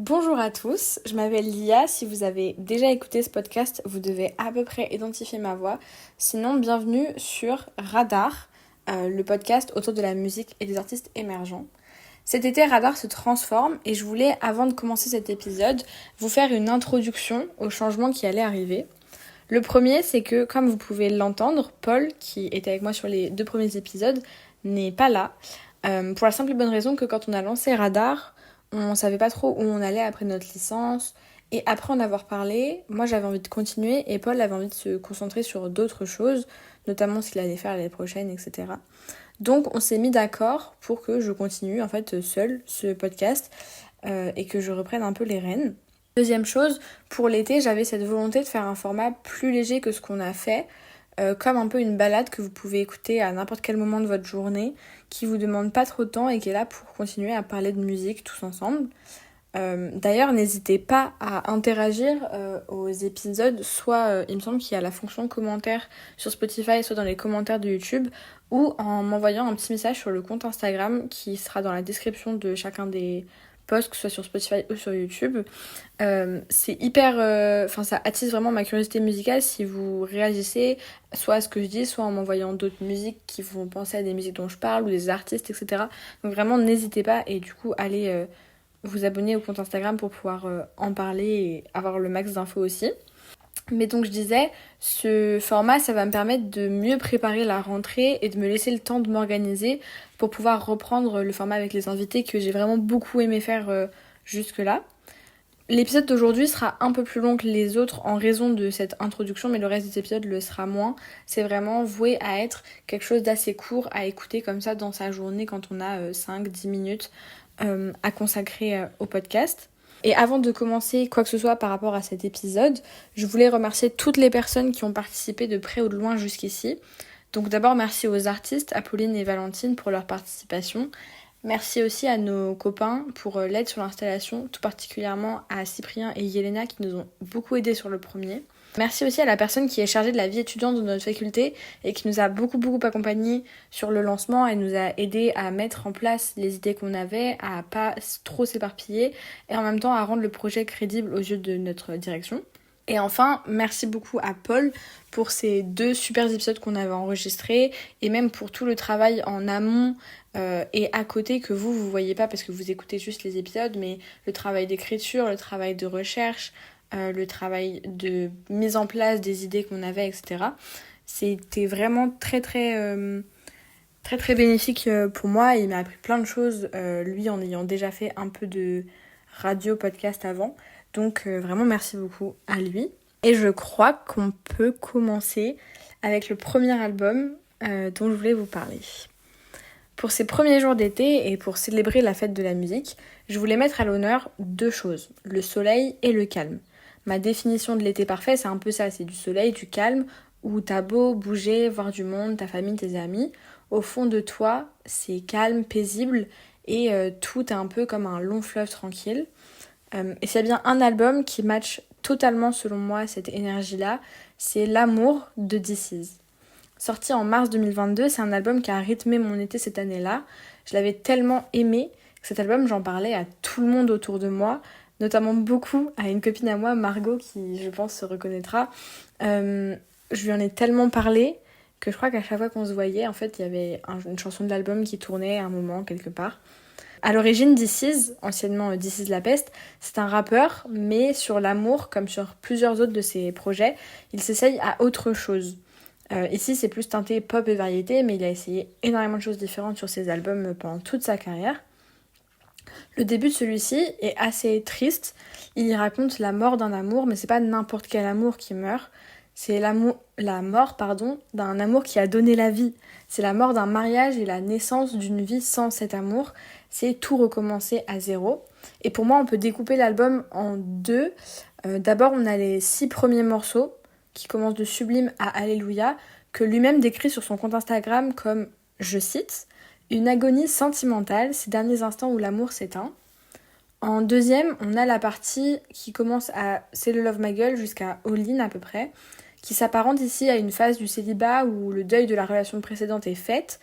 Bonjour à tous, je m'appelle Lia. Si vous avez déjà écouté ce podcast, vous devez à peu près identifier ma voix. Sinon, bienvenue sur Radar, le podcast autour de la musique et des artistes émergents. Cet été, Radar se transforme et je voulais, avant de commencer cet épisode, vous faire une introduction aux changements qui allaient arriver. Le premier, c'est que, comme vous pouvez l'entendre, Paul, qui était avec moi sur les 2 premiers épisodes, n'est pas là. Pour la simple et bonne raison que quand on a lancé Radar, on savait pas trop où on allait après notre licence. Et après en avoir parlé, moi j'avais envie de continuer et Paul avait envie de se concentrer sur d'autres choses, notamment ce qu'il allait faire l'année prochaine, etc. Donc on s'est mis d'accord pour que je continue en fait seule ce podcast et que je reprenne un peu les rênes. Deuxième chose, pour l'été, j'avais cette volonté de faire un format plus léger que ce qu'on a fait, comme un peu une balade que vous pouvez écouter à n'importe quel moment de votre journée, qui vous demande pas trop de temps et qui est là pour continuer à parler de musique tous ensemble. D'ailleurs, n'hésitez pas à interagir aux épisodes, soit il me semble qu'il y a la fonction commentaire sur Spotify, soit dans les commentaires de YouTube, ou en m'envoyant un petit message sur le compte Instagram qui sera dans la description de chacun des posts, que ce soit sur Spotify ou sur YouTube. C'est hyper... ça attise vraiment ma curiosité musicale si vous réagissez soit à ce que je dis, soit en m'envoyant d'autres musiques qui vont penser à des musiques dont je parle, ou des artistes, etc. Donc vraiment, n'hésitez pas et du coup, allez... vous abonner au compte Instagram pour pouvoir en parler et avoir le max d'infos aussi. Mais donc je disais, ce format, ça va me permettre de mieux préparer la rentrée et de me laisser le temps de m'organiser pour pouvoir reprendre le format avec les invités que j'ai vraiment beaucoup aimé faire jusque-là. L'épisode d'aujourd'hui sera un peu plus long que les autres en raison de cette introduction, mais le reste des épisodes le sera moins. C'est vraiment voué à être quelque chose d'assez court à écouter comme ça dans sa journée quand on a 5-10 minutes à consacrer au podcast. Et avant de commencer quoi que ce soit par rapport à cet épisode, je voulais remercier toutes les personnes qui ont participé de près ou de loin jusqu'ici. Donc d'abord merci aux artistes, Apolline et Valentine, pour leur participation. Merci aussi à nos copains pour l'aide sur l'installation, tout particulièrement à Cyprien et Yelena qui nous ont beaucoup aidés sur le premier. Merci aussi à la personne qui est chargée de la vie étudiante de notre faculté et qui nous a beaucoup accompagnés sur le lancement. Elle nous a aidés à mettre en place les idées qu'on avait, à pas trop s'éparpiller et en même temps à rendre le projet crédible aux yeux de notre direction. Et enfin, merci beaucoup à Paul pour ces 2 super épisodes qu'on avait enregistrés et même pour tout le travail en amont et à côté que vous voyez pas parce que vous écoutez juste les épisodes, mais le travail d'écriture, le travail de recherche, le travail de mise en place des idées qu'on avait, etc. C'était vraiment très bénéfique pour moi. Il m'a appris plein de choses, lui en ayant déjà fait un peu de radio podcast avant. Donc vraiment merci beaucoup à lui. Et je crois qu'on peut commencer avec le premier album dont je voulais vous parler. Pour ces premiers jours d'été et pour célébrer la fête de la musique, je voulais mettre à l'honneur 2 choses, le soleil et le calme. Ma définition de l'été parfait, c'est un peu ça, c'est du soleil, du calme, où t'as beau bouger, voir du monde, ta famille, tes amis. Au fond de toi, c'est calme, paisible, et tout est un peu comme un long fleuve tranquille. Et s'il y a bien un album qui match totalement, selon moi, cette énergie-là, c'est L'amour de This Is. Sorti en mars 2022, c'est un album qui a rythmé mon été cette année-là. Je l'avais tellement aimé que cet album, j'en parlais à tout le monde autour de moi, notamment beaucoup à une copine à moi, Margot, qui je pense se reconnaîtra. Je lui en ai tellement parlé que je crois qu'à chaque fois qu'on se voyait, en fait, il y avait une chanson de l'album qui tournait à un moment, quelque part. À l'origine, This Is, anciennement This Is La Peste, c'est un rappeur, mais sur l'amour, comme sur plusieurs autres de ses projets, il s'essaye à autre chose. Ici, c'est plus teinté pop et variété, mais il a essayé énormément de choses différentes sur ses albums pendant toute sa carrière. Le début de celui-ci est assez triste. Il y raconte la mort d'un amour, mais c'est pas n'importe quel amour qui meurt. C'est la mort d'un amour qui a donné la vie. C'est la mort d'un mariage et la naissance d'une vie sans cet amour. C'est tout recommencer à zéro. Et pour moi, on peut découper l'album en 2. D'abord, on a les 6 premiers morceaux qui commencent de Sublime à Alléluia, que lui-même décrit sur son compte Instagram comme, je cite, « une agonie sentimentale, ces derniers instants où l'amour s'éteint ». En deuxième, on a la partie qui commence à C'est le Love My Girl jusqu'à All In à peu près, qui s'apparente ici à une phase du célibat où le deuil de la relation précédente est fait,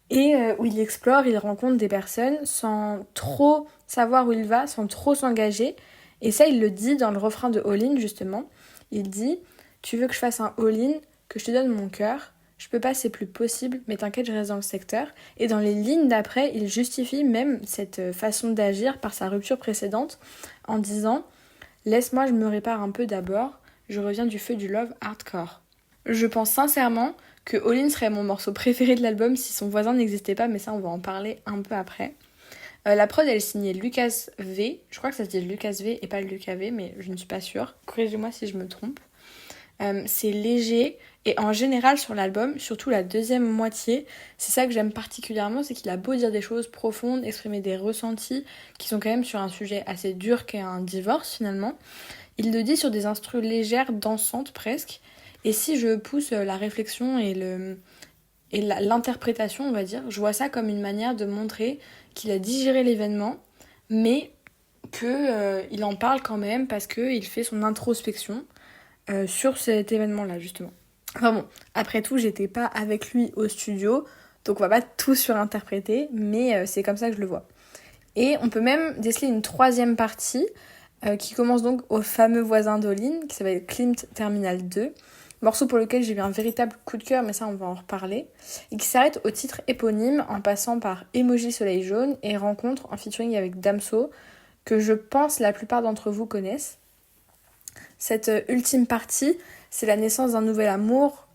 et où il explore, il rencontre des personnes sans trop savoir où il va sans trop s'engager. Et ça, il le dit dans le refrain de All In, justement. Il dit « Tu veux que je fasse un all-in, que je te donne mon cœur. Je peux pas, c'est plus possible, mais t'inquiète, je reste dans le secteur. » Et dans les lignes d'après, il justifie même cette façon d'agir par sa rupture précédente en disant « Laisse-moi, je me répare un peu d'abord. Je reviens du feu du love hardcore. » Je pense sincèrement que All In serait mon morceau préféré de l'album si son voisin n'existait pas, mais ça, on va en parler un peu après. La prod, elle est signée Lucas V. Je crois que ça se dit Lucas V et pas Lucas V, mais je ne suis pas sûre. Corrigez-moi si je me trompe. C'est léger et en général sur l'album, surtout la deuxième moitié, c'est ça que j'aime particulièrement, c'est qu'il a beau dire des choses profondes, exprimer des ressentis qui sont quand même sur un sujet assez dur qu'est un divorce finalement. Il le dit sur des instrus légères, dansantes presque. Et si je pousse la réflexion et l'interprétation, on va dire, je vois ça comme une manière de montrer qu'il a digéré l'événement, mais qu'il en parle quand même parce qu'il fait son introspection sur cet événement-là, justement. Enfin bon, après tout, j'étais pas avec lui au studio, donc on va pas tout surinterpréter, mais c'est comme ça que je le vois. Et on peut même déceler une troisième partie qui commence donc au fameux voisin d'All In, qui s'appelle Klimt Terminal 2, morceau pour lequel j'ai eu un véritable coup de cœur, mais ça on va en reparler, et qui s'arrête au titre éponyme en passant par Emoji Soleil Jaune et Rencontre en featuring avec Damso, que je pense la plupart d'entre vous connaissent. Cette ultime partie, c'est la naissance d'un nouvel amour.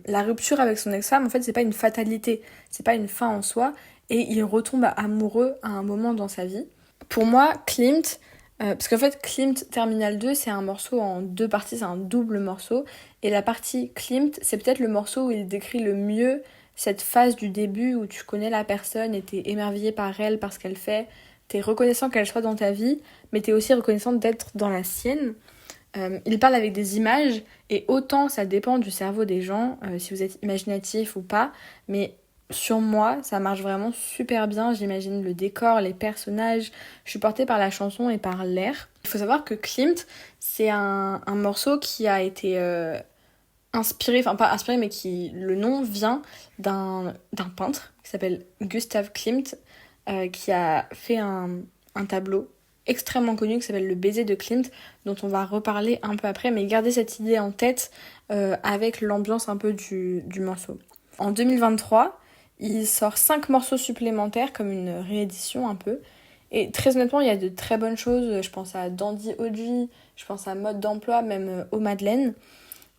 La rupture avec son ex-femme, en fait, c'est pas une fatalité, c'est pas une fin en soi, et il retombe amoureux à un moment dans sa vie. Pour moi, Klimt, parce qu'en fait, Klimt Terminal 2, c'est un morceau en deux parties, c'est un double morceau, et la partie Klimt, c'est peut-être le morceau où il décrit le mieux cette phase du début où tu connais la personne et t'es émerveillé par elle, par ce qu'elle fait, t'es reconnaissant qu'elle soit dans ta vie, mais t'es aussi reconnaissant d'être dans la sienne. Il parle avec des images, et autant ça dépend du cerveau des gens, si vous êtes imaginatif ou pas, mais sur moi, ça marche vraiment super bien. J'imagine le décor, les personnages, je suis portée par la chanson et par l'air. Il faut savoir que Klimt, c'est un morceau qui a été inspiré, enfin pas inspiré, mais qui, le nom vient d'un peintre qui s'appelle Gustav Klimt, qui a fait un tableau extrêmement connu qui s'appelle Le baiser de Klimt, dont on va reparler un peu après, mais gardez cette idée en tête avec l'ambiance un peu du morceau. En 2023, il sort 5 morceaux supplémentaires comme une réédition un peu, et très honnêtement il y a de très bonnes choses. Je pense à Dandy OG, je pense à Mode d'emploi, même Au Madeleine,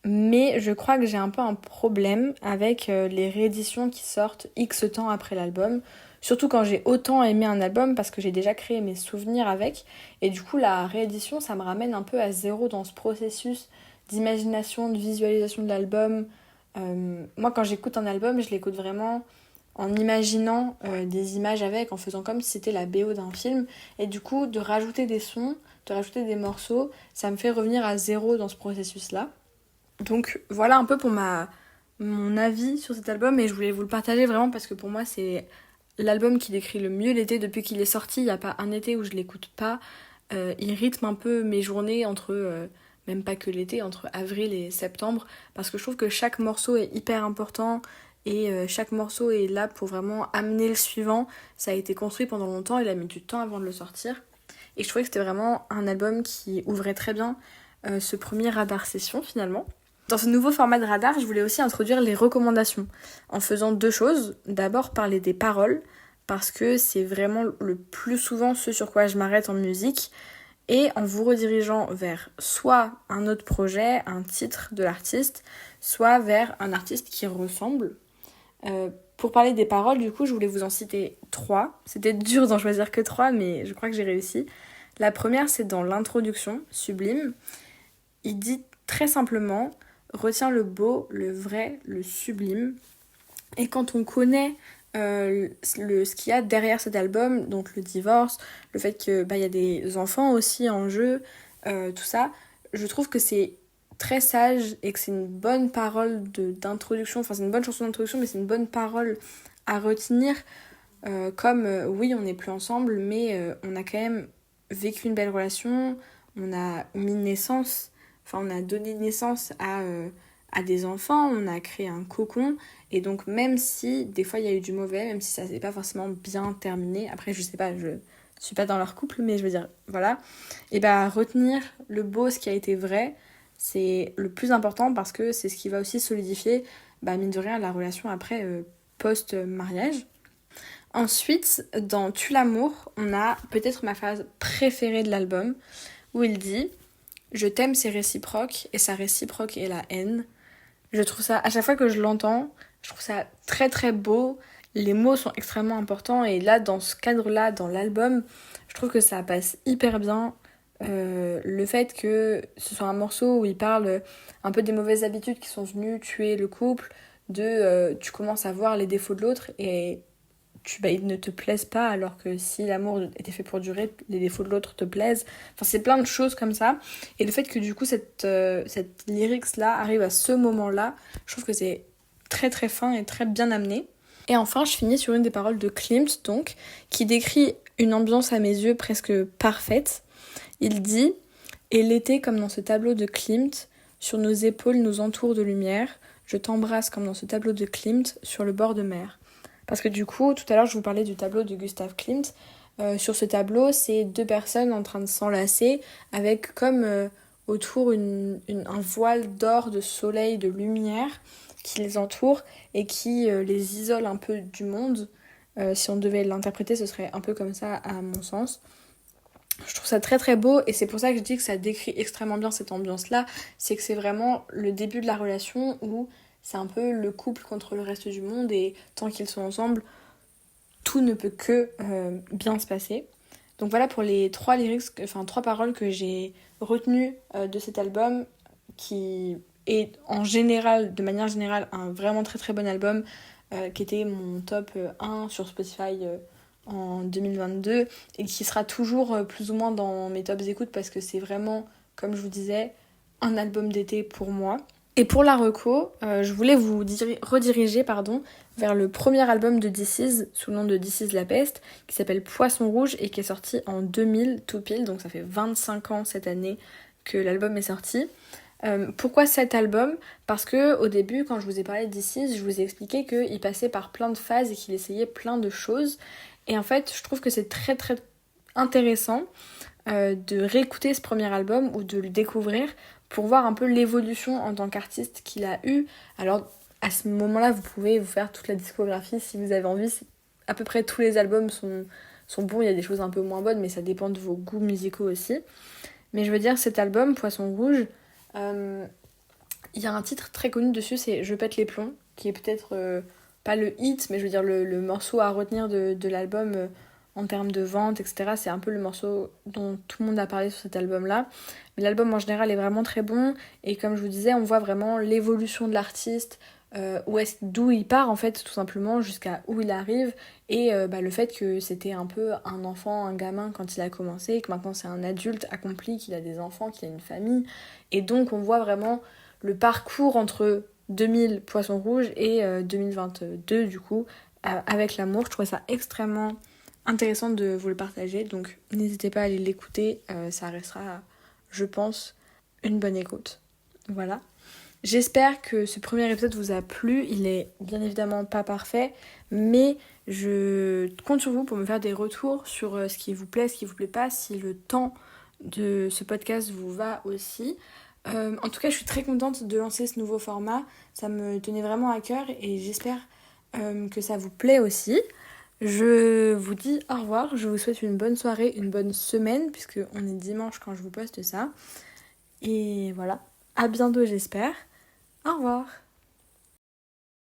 mais je crois que j'ai un peu un problème avec les rééditions qui sortent X temps après l'album. Surtout quand j'ai autant aimé un album parce que j'ai déjà créé mes souvenirs avec. Et du coup, la réédition, ça me ramène un peu à zéro dans ce processus d'imagination, de visualisation de l'album. Moi, quand j'écoute un album, je l'écoute vraiment en imaginant des images avec, en faisant comme si c'était la BO d'un film. Et du coup, de rajouter des sons, de rajouter des morceaux, ça me fait revenir à zéro dans ce processus-là. Donc voilà un peu pour mon avis sur cet album, et je voulais vous le partager vraiment parce que pour moi, c'est l'album qui décrit le mieux l'été depuis qu'il est sorti. Il n'y a pas un été où je l'écoute pas. Il rythme un peu mes journées entre, même pas que l'été, entre avril et septembre, parce que je trouve que chaque morceau est hyper important et chaque morceau est là pour vraiment amener le suivant. Ça a été construit pendant longtemps, il a mis du temps avant de le sortir. Et je trouvais que c'était vraiment un album qui ouvrait très bien ce premier Radar Session finalement. Dans ce nouveau format de Radar, je voulais aussi introduire les recommandations en faisant deux choses. D'abord parler des paroles, parce que c'est vraiment le plus souvent ce sur quoi je m'arrête en musique, et en vous redirigeant vers soit un autre projet, un titre de l'artiste, soit vers un artiste qui ressemble. Pour parler des paroles, du coup, je voulais vous en citer 3. C'était dur d'en choisir que 3, mais je crois que j'ai réussi. La première, c'est dans l'introduction, Sublime. Il dit très simplement: retiens le beau, le vrai, le sublime. Et quand on connaît ce qu'il y a derrière cet album, donc le divorce, le fait qu'il y a des enfants aussi en jeu, tout ça, je trouve que c'est très sage et que c'est une bonne parole d'introduction, enfin c'est une bonne chanson d'introduction, mais c'est une bonne parole à retenir, comme oui, on n'est plus ensemble, mais on a quand même vécu une belle relation, on a mis naissance, enfin on a donné naissance à des enfants, on a créé un cocon, et donc même si des fois il y a eu du mauvais, même si ça s'est pas forcément bien terminé, après je sais pas, je suis pas dans leur couple, mais je veux dire, voilà. Et bah retenir le beau, ce qui a été vrai, c'est le plus important parce que c'est ce qui va aussi solidifier, mine de rien, la relation après post-mariage. Ensuite, dans Tue l'amour, on a peut-être ma phrase préférée de l'album, où il dit « Je t'aime, c'est réciproque, et sa réciproque est la haine ». Je trouve ça, à chaque fois que je l'entends, je trouve ça très très beau. Les mots sont extrêmement importants, et là, dans ce cadre-là, dans l'album, je trouve que ça passe hyper bien. Le fait que ce soit un morceau où il parle un peu des mauvaises habitudes qui sont venues tuer le couple, tu commences à voir les défauts de l'autre, et ils ne te plaisent pas, alors que si l'amour était fait pour durer, les défauts de l'autre te plaisent. Enfin, c'est plein de choses comme ça. Et le fait que du coup, cette lyrics-là arrive à ce moment-là, je trouve que c'est très très fin et très bien amené. Et enfin, je finis sur une des paroles de Klimt, donc, qui décrit une ambiance à mes yeux presque parfaite. Il dit « Et l'été, comme dans ce tableau de Klimt, sur nos épaules nous entoure de lumière. Je t'embrasse comme dans ce tableau de Klimt, sur le bord de mer. » Parce que du coup, tout à l'heure, je vous parlais du tableau de Gustav Klimt. Sur ce tableau, c'est deux personnes en train de s'enlacer avec comme autour un voile d'or, de soleil, de lumière qui les entoure et qui les isole un peu du monde. Si on devait l'interpréter, ce serait un peu comme ça, à mon sens. Je trouve ça très très beau, et c'est pour ça que je dis que ça décrit extrêmement bien cette ambiance-là. C'est que c'est vraiment le début de la relation où c'est un peu le couple contre le reste du monde, et tant qu'ils sont ensemble, tout ne peut que bien se passer. Donc voilà pour les trois paroles que j'ai retenues de cet album, qui est en général, de manière générale, un vraiment très très bon album, qui était mon top 1 sur Spotify en 2022, et qui sera toujours plus ou moins dans mes tops d'écoute, parce que c'est vraiment, comme je vous disais, un album d'été pour moi. Et pour la reco, je voulais vous rediriger vers le premier album de This Is, sous le nom de This Is La Peste, qui s'appelle Poisson Rouge et qui est sorti en 2000 tout pile, donc ça fait 25 ans cette année que l'album est sorti. Pourquoi cet album ? Parce que au début, quand je vous ai parlé de This Is, je vous ai expliqué qu'il passait par plein de phases et qu'il essayait plein de choses. Et en fait, je trouve que c'est très très intéressant de réécouter ce premier album ou de le découvrir pour voir un peu l'évolution en tant qu'artiste qu'il a eu. Alors à ce moment-là, vous pouvez vous faire toute la discographie si vous avez envie. À peu près tous les albums sont bons, il y a des choses un peu moins bonnes, mais ça dépend de vos goûts musicaux aussi. Mais je veux dire, cet album, Poisson Rouge, il y a un titre très connu dessus, c'est Je pète les plombs, qui est peut-être pas le hit, mais je veux dire le morceau à retenir de l'album en termes de vente, etc. C'est un peu le morceau dont tout le monde a parlé sur cet album-là. Mais l'album en général est vraiment très bon, et comme je vous disais, on voit vraiment l'évolution de l'artiste, d'où il part en fait, tout simplement, jusqu'à où il arrive, et le fait que c'était un peu un enfant, un gamin quand il a commencé, que maintenant c'est un adulte accompli, qu'il a des enfants, qu'il a une famille, et donc on voit vraiment le parcours entre 2000 Poisson Rouge et 2022 du coup, avec l'amour. Je trouvais ça extrêmement intéressant de vous le partager, donc n'hésitez pas à aller l'écouter, ça restera, je pense, une bonne écoute. Voilà. J'espère que ce premier épisode vous a plu. Il est bien évidemment pas parfait, mais je compte sur vous pour me faire des retours sur ce qui vous plaît, ce qui vous plaît pas, si le temps de ce podcast vous va aussi. En tout cas, je suis très contente de lancer ce nouveau format. Ça me tenait vraiment à cœur, et j'espère que ça vous plaît aussi. Je vous dis au revoir, je vous souhaite une bonne soirée, une bonne semaine, puisque on est dimanche quand je vous poste ça. Et voilà, à bientôt j'espère. Au revoir.